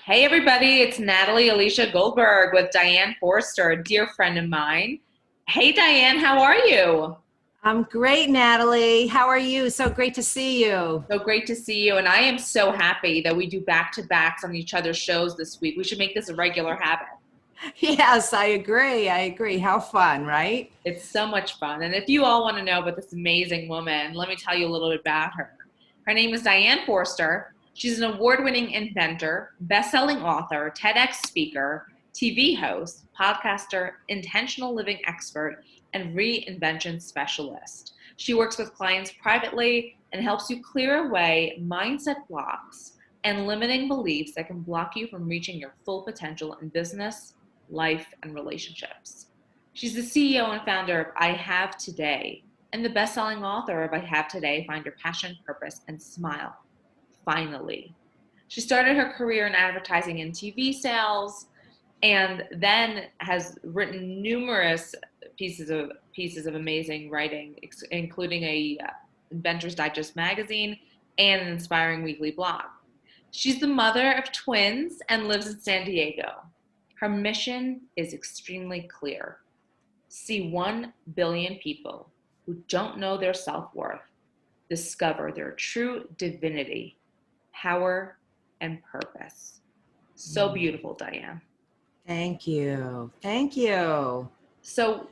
Hey everybody, it's Natalie Alicia Goldberg with Diane Forster, a dear friend of mine. Hey Diane, how are you? I'm great, Natalie. How are you? So great to see you. So great to see you, and I am so happy that we do back-to-backs on each other's shows this week. We should make this a regular habit. Yes, I agree. I agree. How fun, right? It's so much fun. And if you all want to know about this amazing woman, let me tell you a little bit about her. Her name is Diane Forster. She's an award-winning inventor, best-selling author, TEDx speaker, TV host, podcaster, intentional living expert, and reinvention specialist. She works with clients privately and helps you clear away mindset blocks and limiting beliefs that can block you from reaching your full potential in business, life, and relationships. She's the CEO and founder of I Have Today and the best-selling author of I Have Today, Find Your Passion, Purpose, and Smile. Finally. She started her career in advertising and TV sales and then has written numerous pieces of amazing writing, including a Inventor's Digest magazine and an inspiring weekly blog. She's the mother of twins and lives in San Diego. Her mission is extremely clear. See 1 billion people who don't know their self-worth discover their true divinity, power, and purpose. So beautiful, Diane. Thank you. Thank you. So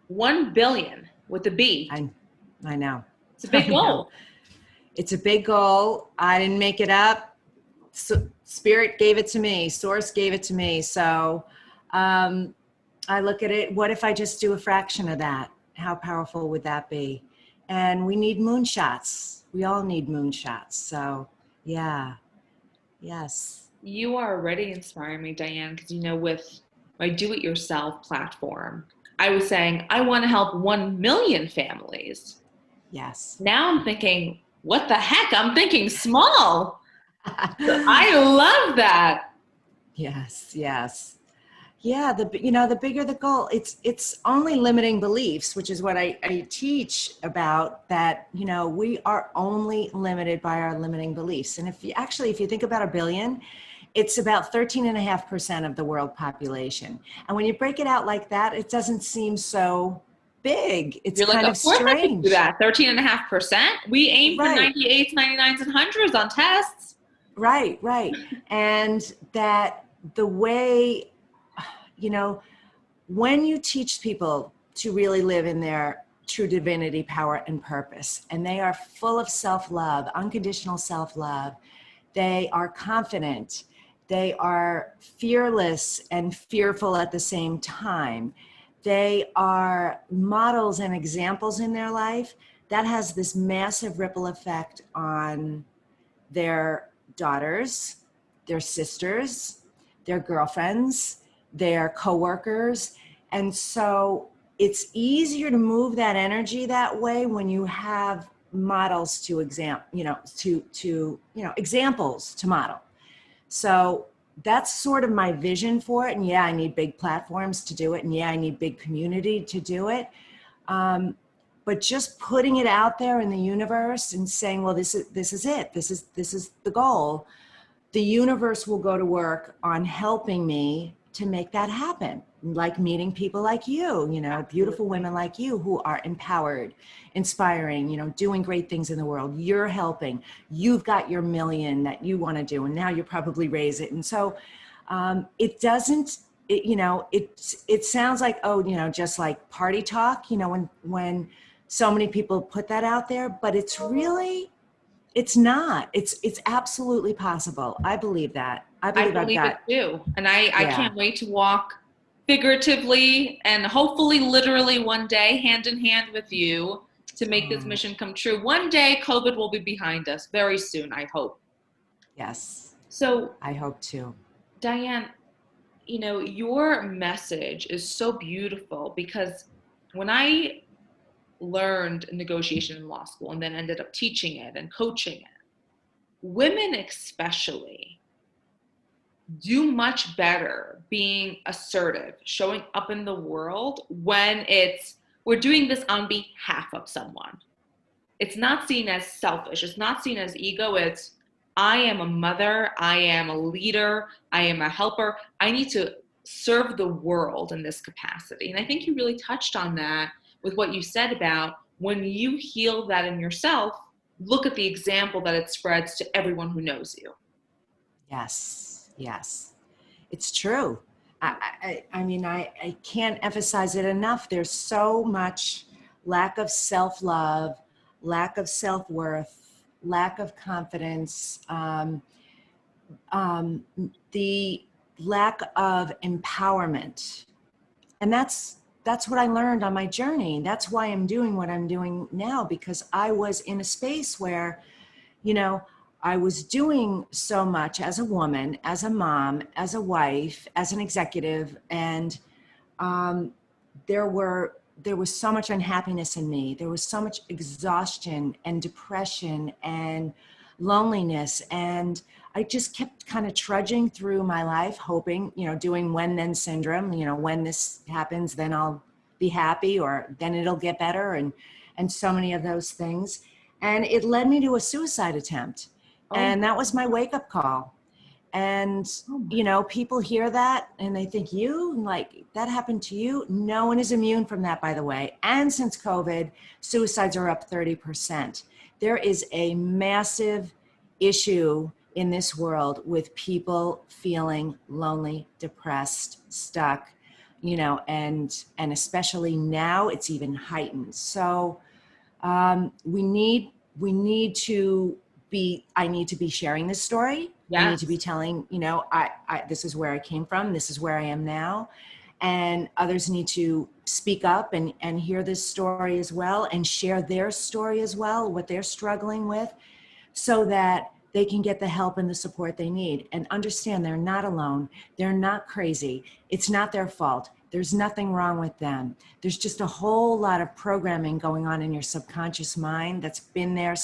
1 billion with a B. I know. It's a big I know. goal. It's a big goal. I didn't make it up. So, Spirit gave it to me. Source gave it to me. So I look at it, what if I just do a fraction of that? How powerful would that be? And we need moonshots. We all need moonshots. So yeah, yes. You are already inspiring me, Diane, because with my do-it-yourself platform, I was saying I want to help 1 million families. Yes. Now I'm thinking, what the heck? I'm thinking small. I love that. Yes, yes. Yeah, the bigger the goal, it's only limiting beliefs, which is what I teach about, that, we are only limited by our limiting beliefs. And if you think about a billion, it's about 13.5% of the world population. And when you break it out like that, it doesn't seem so big. It's You're like, kind of of course I can do strange. that. 13.5%. We aim for Right. 98s, 99s, and 100s on tests. Right, right. And that the way, when you teach people to really live in their true divinity, power, and purpose, and they are full of self-love, unconditional self-love, they are confident, they are fearless and fearful at the same time, they are models and examples in their life, that has this massive ripple effect on their daughters, their sisters, their girlfriends, their coworkers. And so it's easier to move that energy that way when you have models to examples to model. So that's sort of my vision for it. And yeah, I need big platforms to do it. And yeah, I need big community to do it. But just putting it out there in the universe and saying, well, this is it. This is the goal. The universe will go to work on helping me to make that happen. Like meeting people like you, beautiful women like you who are empowered, inspiring, doing great things in the world. You're helping. You've got your million that you want to do, and now you probably raise it. And so it doesn't, it sounds like, just like party talk, when so many people put that out there, but it's not. It's absolutely possible. I believe that. I I believe I've believe it got, too. And I yeah. can't wait to walk figuratively and hopefully literally one day hand in hand with you to make this mission come true. One day COVID will be behind us very soon, I hope. Yes, So I hope to. Diane, your message is so beautiful because when I learned negotiation in law school and then ended up teaching it and coaching it, women especially do much better being assertive, showing up in the world when we're doing this on behalf of someone. It's not seen as selfish. It's not seen as ego. It's, I am a mother, I am a leader, I am a helper. I need to serve the world in this capacity. And I think you really touched on that with what you said about when you heal that in yourself, look at the example that it spreads to everyone who knows you. Yes, yes, it's true. I mean, I can't emphasize it enough. There's so much lack of self-love, lack of self-worth, lack of confidence, um, the lack of empowerment. And that's what I learned on my journey. That's why I'm doing what I'm doing now, because I was in a space where, you know, I was doing so much as a woman, as a mom, as a wife, as an executive, and um, there was so much unhappiness in me. There was so much exhaustion and depression and loneliness, and I just kept kind of trudging through my life, hoping, doing when then syndrome. When this happens, then I'll be happy, or then it'll get better, and so many of those things. And it led me to a suicide attempt, Oh, and that was my wake up call. And, people hear that and they think, like, that happened to you? No one is immune from that, by the way. And since COVID, suicides are up 30%. There is a massive issue in this world with people feeling lonely, depressed, stuck, and especially now it's even heightened. So we need to I need to be sharing this story. I need to be yes. telling, this is where I came from. This is where I am now. And others need to speak up and hear this story as well, and share their story as well, what they're struggling with, so that they can get the help and the support they need, and understand they're not alone. They're not crazy. It's not their fault. There's nothing wrong with them. There's just a whole lot of programming going on in your subconscious mind that's been there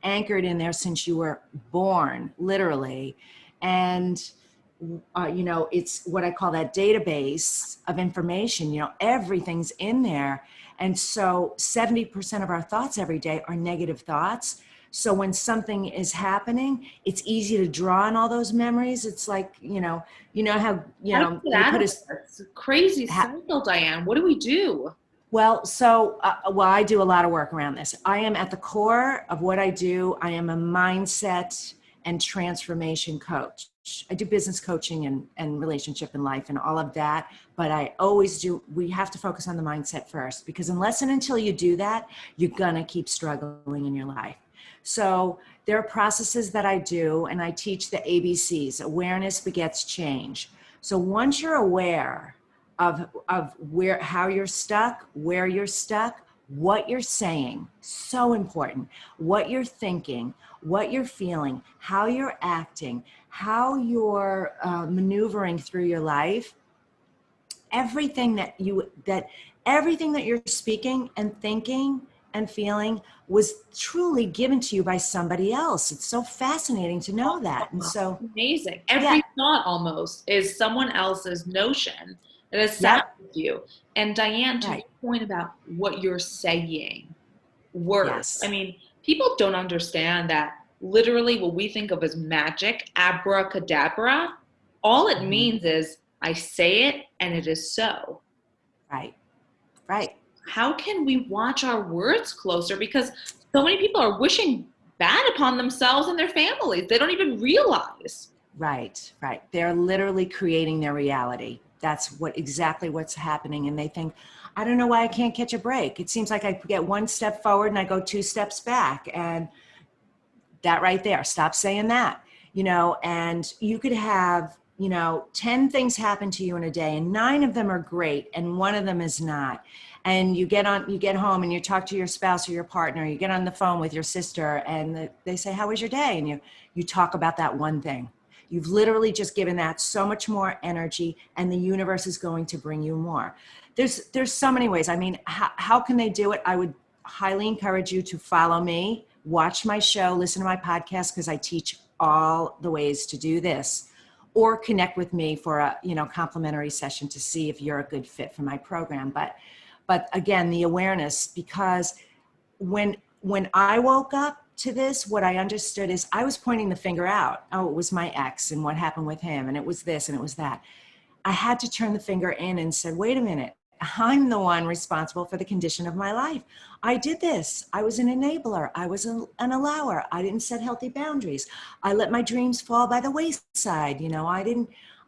anchored in there since you were born, literally. And it's what I call that database of information. Everything's in there. And so 70% of our thoughts every day are negative thoughts. So when something is happening, it's easy to draw on all those memories. It's like, how, How do we get you out put of this? It's a crazy cycle, Diane. What do we do? I do a lot of work around this. I am at the core of what I do. I am a mindset and transformation coach. I do business coaching and relationship and life and all of that. But we have to focus on the mindset first, because unless and until you do that, you're going to keep struggling in your life. So there are processes that I do, and I teach the ABCs. Awareness begets change. So once you're aware of how you're stuck, where you're stuck, what you're saying, so important, what you're thinking, what you're feeling, how you're acting, how you're maneuvering through your life, everything that you're speaking and thinking and feeling was truly given to you by somebody else. It's so fascinating to know that. And so amazing. yeah. Every thought almost is someone else's notion that has sat Yep. with you. And Diane, to Right. your point about what you're saying, words. I Yes. mean, people don't understand that literally what we think of as magic, abracadabra, all it Mhm. means is I say it and it is so. Right. Right. How can we watch our words closer? Because so many people are wishing bad upon themselves and their families. They don't even realize. Right, right. They're literally creating their reality. That's exactly what's happening. And they think, I don't know why I can't catch a break. It seems like I get one step forward and I go two steps back. And that right there, stop saying that, and you could have, 10 things happen to you in a day, and 9 of them are great and one of them is not. And you get home and you talk to your spouse or your partner, you get on the phone with your sister, and they say, how was your day? And you talk about that one thing. You've literally just given that so much more energy, and the universe is going to bring you more. There's so many ways. I mean, how can they do it? I would highly encourage you to follow me, watch my show, listen to my podcast, because I teach all the ways to do this, or connect with me for a complimentary session to see if you're a good fit for my program. But again, the awareness, because when I woke up, to this, what I understood is I was pointing the finger out. Oh, it was my ex and what happened with him. And it was this and it was that. I had to turn the finger in and said, wait a minute, I'm the one responsible for the condition of my life. I did this. I was an enabler. I was an allower. I didn't set healthy boundaries. I let my dreams fall by the wayside.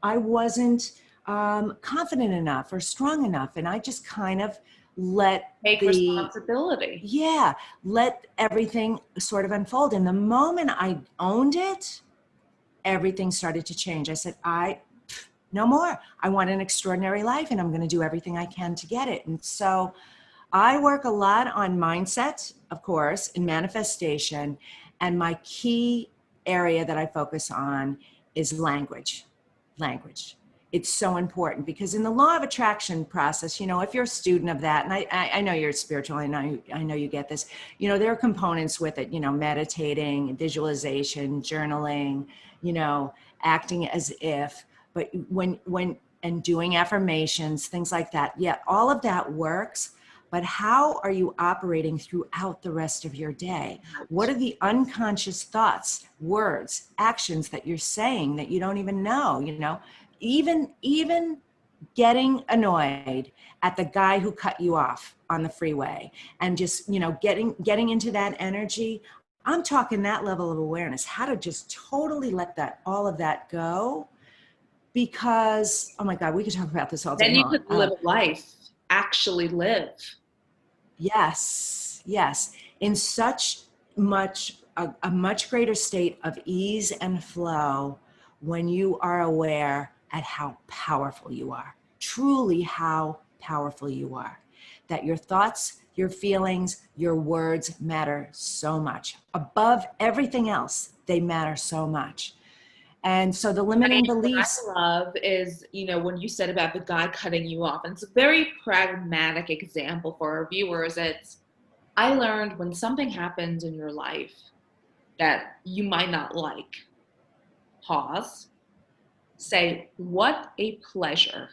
I wasn't confident enough or strong enough. And I just kind of let Take responsibility. let everything sort of unfold. And the moment I owned it, everything started to change. I said, no more. I want an extraordinary life and I'm going to do everything I can to get it. And so I work a lot on mindset, of course, and manifestation. And my key area that I focus on is language. It's so important because in the law of attraction process, if you're a student of that, and I know you're spiritual, I know you get this, there are components with it, meditating, visualization, journaling, acting as if, but and doing affirmations, things like that. Yeah, all of that works. But how are you operating throughout the rest of your day? What are the unconscious thoughts, words, actions that you're saying that you don't even know, Even getting annoyed at the guy who cut you off on the freeway and just, getting into that energy. I'm talking that level of awareness, how to just totally let all of that go. Because, oh my God, we could talk about this all day Then you long. could live life, actually live. Yes. In such a much greater state of ease and flow when you are aware at how powerful you are, truly how powerful you are, that your thoughts, your feelings, your words matter so much. Above everything else, they matter so much. And so the limiting beliefs. What I love is, when you said about the guy cutting you off, and it's a very pragmatic example for our viewers. I learned when something happens in your life that you might not like, pause, say, what a pleasure.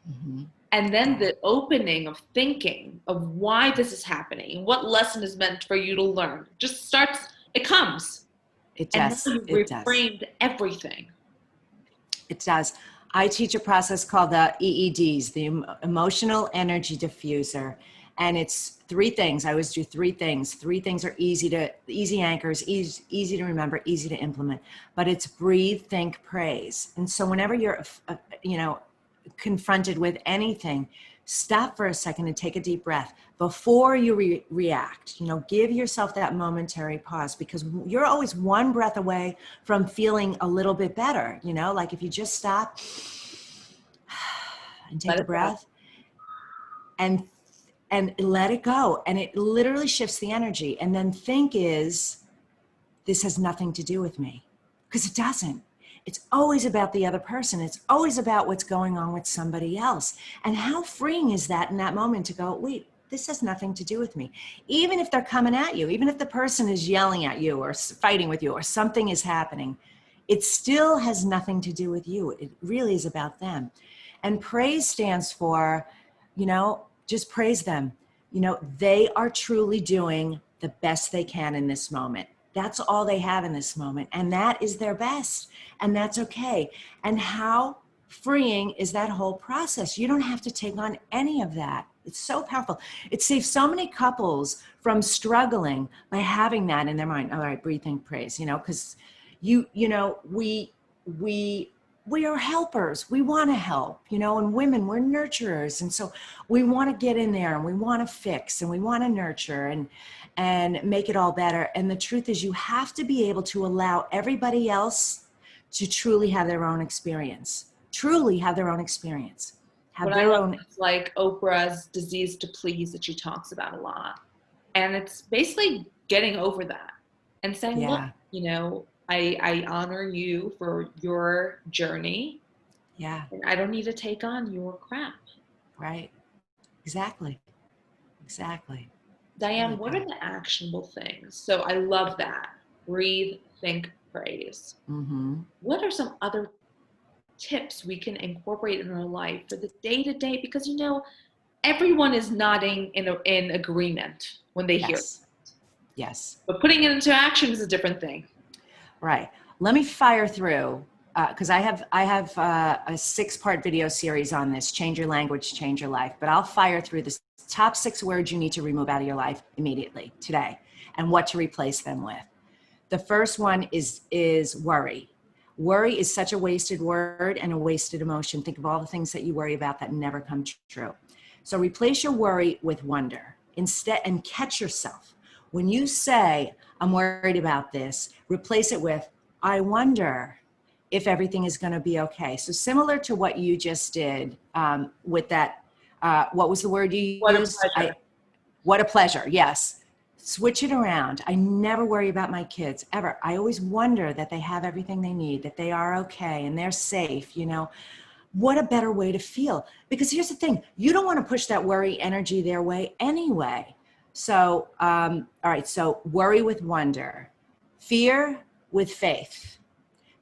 Mm-hmm. And then the opening of thinking of why this is happening, what lesson is meant for you to learn, just starts, it comes. It And does. now you've reframed everything. It does. I teach a process called the EEDs, the Emotional Energy Diffuser. And it's 3 things. I always do 3 things. 3 things are easy anchors, easy to remember, easy to implement. But it's breathe, think, praise. And so whenever you're, confronted with anything, stop for a second and take a deep breath before you react. Give yourself that momentary pause, because you're always one breath away from feeling a little bit better. Like if you just stop and take a breath and let it go, and it literally shifts the energy. And then think is, this has nothing to do with me, because it doesn't. It's always about the other person. It's always about what's going on with somebody else. And how freeing is that in that moment to go, wait, this has nothing to do with me. Even if they're coming at you, even if the person is yelling at you or fighting with you or something is happening, it still has nothing to do with you. It really is about them. And praise stands for, just praise them. They are truly doing the best they can in this moment. That's all they have in this moment. And that is their best. And that's okay. And how freeing is that whole process? You don't have to take on any of that. It's so powerful. It saves so many couples from struggling by having that in their mind. All right, breathe, think, praise, because we are helpers. We want to help, and women, we're nurturers. And so we want to get in there and we want to fix and we want to nurture and make it all better. And the truth is, you have to be able to allow everybody else to truly have their own experience, have their own. It's like Oprah's disease to please that she talks about a lot. And it's basically getting over that and saying, look, I honor you for your journey. Yeah. And I don't need to take on your crap. Right. Exactly. Diane, what are the actionable things? So I love that. Breathe, think, praise. Mm-hmm. What are some other tips we can incorporate in our life for the day-to-day? Because, everyone is nodding in agreement when they hear it. Yes. But putting it into action is a different thing. Right. Let me fire through, because I have a 6-part video series on this, change your language, change your life. But I'll fire through the top 6 words you need to remove out of your life immediately today and what to replace them with. The first one is worry. Worry is such a wasted word and a wasted emotion. Think of all the things that you worry about that never come true. So replace your worry with wonder instead, and catch yourself. When you say, I'm worried about this, replace it with, I wonder if everything is going to be okay. So similar to what you just did with that, what was the word you used? What a pleasure. Yes. Switch it around. I never worry about my kids ever. I always wonder that they have everything they need, that they are okay and they're safe. You know, what a better way to feel. Because here's the thing, you don't want to push that worry energy their way anyway. So, all right. So worry with wonder, fear with faith.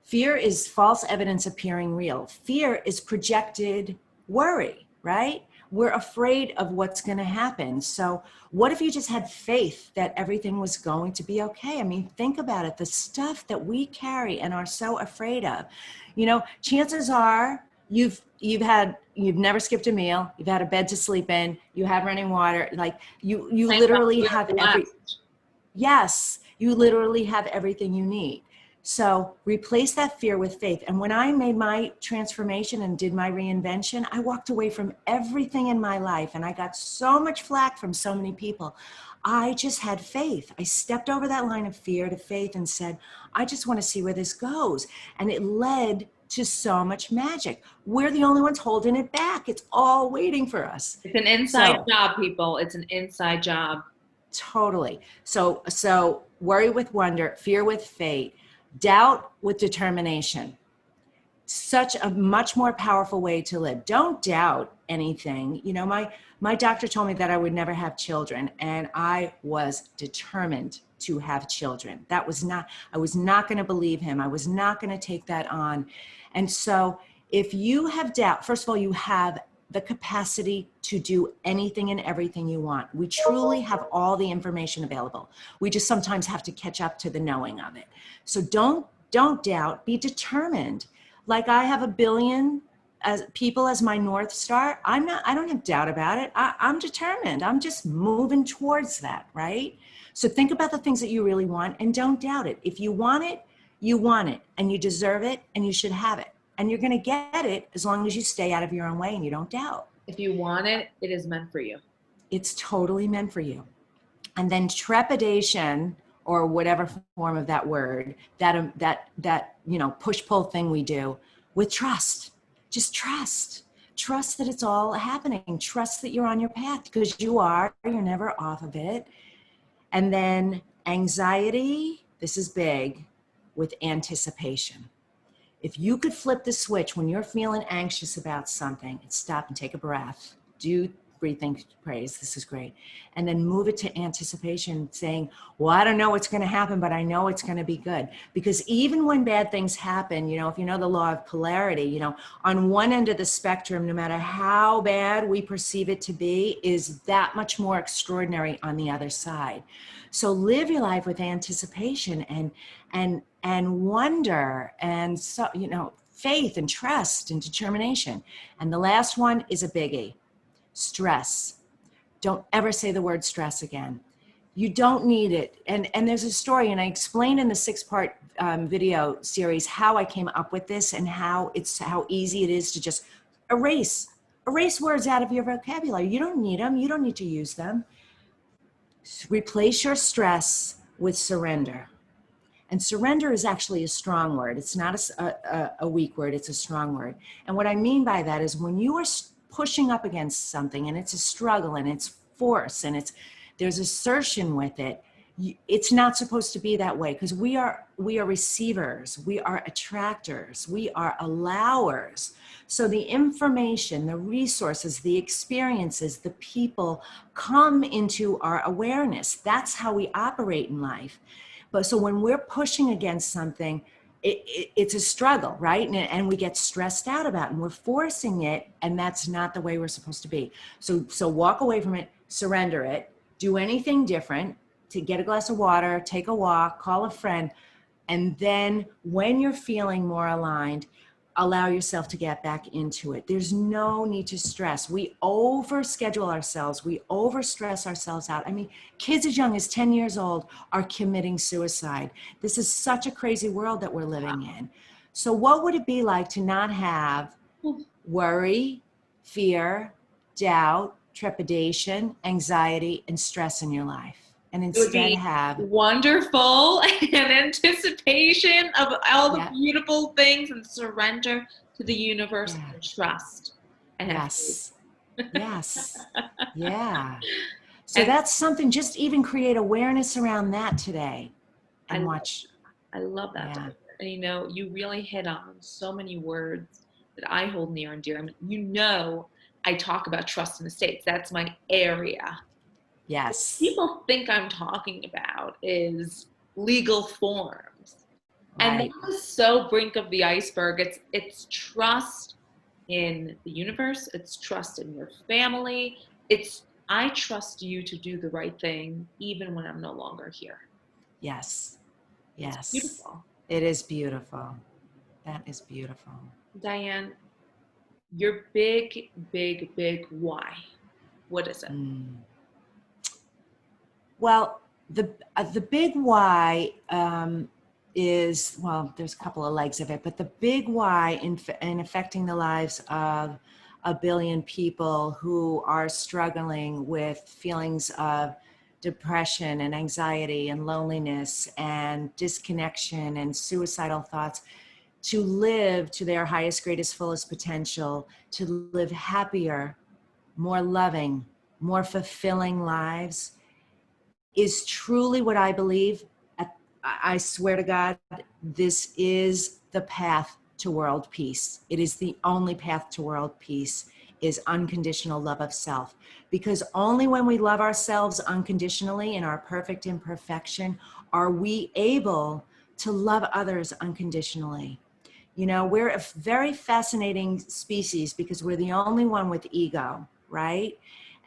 Fear is false evidence appearing real. Fear is projected worry, right? We're afraid of what's going to happen. So what if you just had faith that everything was going to be okay? I mean, think about it. The stuff that we carry and are so afraid of, you know, chances are you've never skipped a meal. You've had a bed to sleep in. You have running water. Like you literally have yes, you literally have everything you need. So replace that fear with faith. And when I made my transformation and did my reinvention, I walked away from everything in my life and I got so much flack from so many people. I just had faith. I stepped over that line of fear to faith and said, I just want to see where this goes. And it led to so much magic. We're the only ones holding it back. It's all waiting for us. It's an inside job, people. It's an inside job. Totally. So worry with wonder, fear with faith, doubt with determination. Such a much more powerful way to live. Don't doubt anything. You know, my doctor told me that I would never have children, and I was determined to have children. I was not going to believe him. I was not going to take that on. And so if you have doubt, first of all, you have the capacity to do anything and everything you want. We truly have all the information available. We just sometimes have to catch up to the knowing of it. So don't doubt, be determined. Like I have 1 billion people as my North Star. I don't have doubt about it. I'm determined. I'm just moving towards that, right? So think about the things that you really want and don't doubt it. If you want it, you want it and you deserve it and you should have it. And you're going to get it as long as you stay out of your own way and you don't doubt. If you want it, it is meant for you. It's totally meant for you. And then trepidation, or whatever form of that word, that you know, push-pull thing we do, with trust. Just trust. Trust that it's all happening. Trust that you're on your path, because you are. You're never off of it. And then anxiety, this is big, with anticipation. If you could flip the switch when you're feeling anxious about something, and stop and take a breath, do 3 things, praise, this is great. And then move it to anticipation, saying, well, I don't know what's going to happen, but I know it's going to be good. Because even when bad things happen, you know, if you know the law of polarity, you know, on one end of the spectrum, no matter how bad we perceive it to be, is that much more extraordinary on the other side. So live your life with anticipation and wonder, and so, you know, faith and trust and determination. And the last one is a biggie. Stress. Don't ever say the word stress again. You don't need it. And there's a story, and I explained in the 6-part video series how I came up with this and how easy it is to just erase words out of your vocabulary. You don't need them. You don't need to use them. Replace your stress with surrender. And surrender is actually a strong word. It's not a weak word. It's a strong word. And what I mean by that is when you are pushing up against something and it's a struggle and it's force and there's assertion with it, it's not supposed to be that way, because we are receivers, we are attractors, we are allowers. So the information, the resources, the experiences, the people come into our awareness. That's how we operate in life. But so when we're pushing against something, it's a struggle, right? And we get stressed out about it, and we're forcing it, and that's not the way we're supposed to be. So walk away from it, surrender it, do anything different, to get a glass of water, take a walk, call a friend, and then when you're feeling more aligned, allow yourself to get back into it. There's no need to stress. We overschedule ourselves. We overstress ourselves out. I mean, kids as young as 10 years old are committing suicide. This is such a crazy world that we're living in. So what would it be like to not have worry, fear, doubt, trepidation, anxiety, and stress in your life? And It would instead be have wonderful and anticipation of all the yeah, beautiful things and surrender to the universe yeah, and trust and have faith. yes, yes, yeah. So And that's something, just even create awareness around that today I and love watch. I love that. Yeah, And you know, you really hit on so many words that I hold near and dear. I mean, you know, I talk about trust in the States. That's my area. yes, People think I'm talking about is legal forms. And that right, is so brink of the iceberg. It's trust in the universe, it's trust in your family. It's I trust you to do the right thing even when I'm no longer here. yes, It's yes. beautiful. It is beautiful. That is beautiful. Diane, your big, big, big why. What is it? Mm. Well, the big why is, well, there's a couple of legs of it, but the big why in affecting the lives of 1 billion people who are struggling with feelings of depression and anxiety and loneliness and disconnection and suicidal thoughts, to live to their highest, greatest, fullest potential, to live happier, more loving, more fulfilling lives, is truly what I believe. I swear to God, this is the path to world peace. It is the only path to world peace, is unconditional love of self. Because only when we love ourselves unconditionally in our perfect imperfection are we able to love others unconditionally. You know, we're a very fascinating species because we're the only one with ego, right?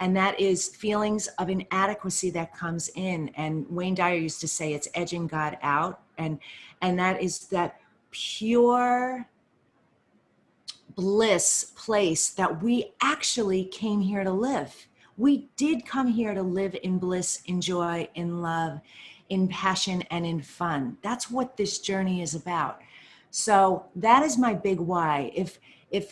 And that is feelings of inadequacy that comes in. And Wayne Dyer used to say it's edging God out. And that is that pure bliss place that we actually came here to live. We did come here to live in bliss, in joy, in love, in passion, and in fun. That's what this journey is about. So that is my big why. If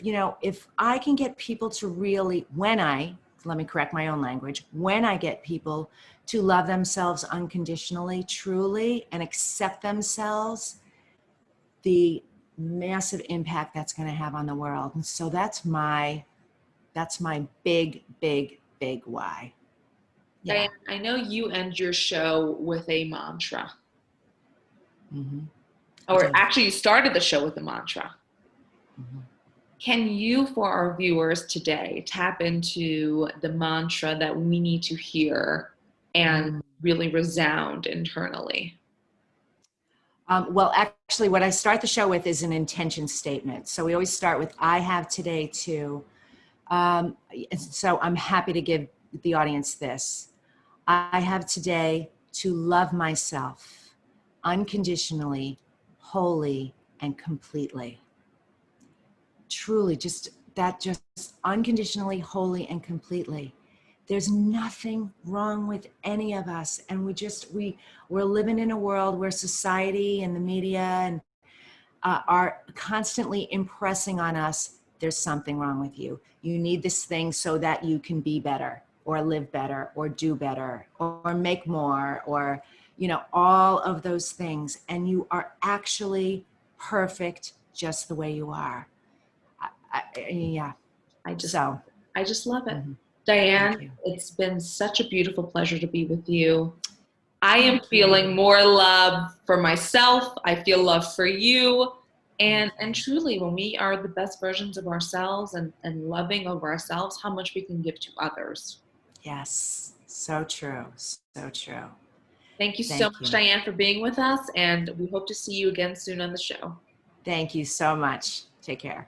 you know, if I can get people to really, let me correct my own language, when I get people to love themselves unconditionally, truly, and accept themselves, the massive impact that's going to have on the world. And so that's my big, big, big why. Yeah. Diane, I know you end your show with a mantra. Mm-hmm. I Or do. actually you started the show with a mantra. Mm-hmm. Can you, for our viewers today, tap into the mantra that we need to hear and really resound internally? Well, actually, what I start the show with is an intention statement. So we always start with, I have today to. So I'm happy to give the audience this. I have today to love myself unconditionally, wholly, and completely. Truly, just unconditionally, wholly, and completely. There's nothing wrong with any of us. And we're living in a world where society and the media and are constantly impressing on us, there's something wrong with you. You need this thing so that you can be better or live better or do better or make more or, you know, all of those things. And you are actually perfect just the way you are. Yeah. I just, So. I just love it. Mm-hmm. Thank Diane, you. it's been such a beautiful pleasure to be with you. I am Thank feeling you. more love for myself. I feel love for you. And Thank you. truly, when we are the best versions of ourselves and loving of ourselves, how much we can give to others. Yes. So true. So true. Thank you so Thank much, you. Diane, for being with us. And we hope to see you again soon on the show. Thank you so much. Take care.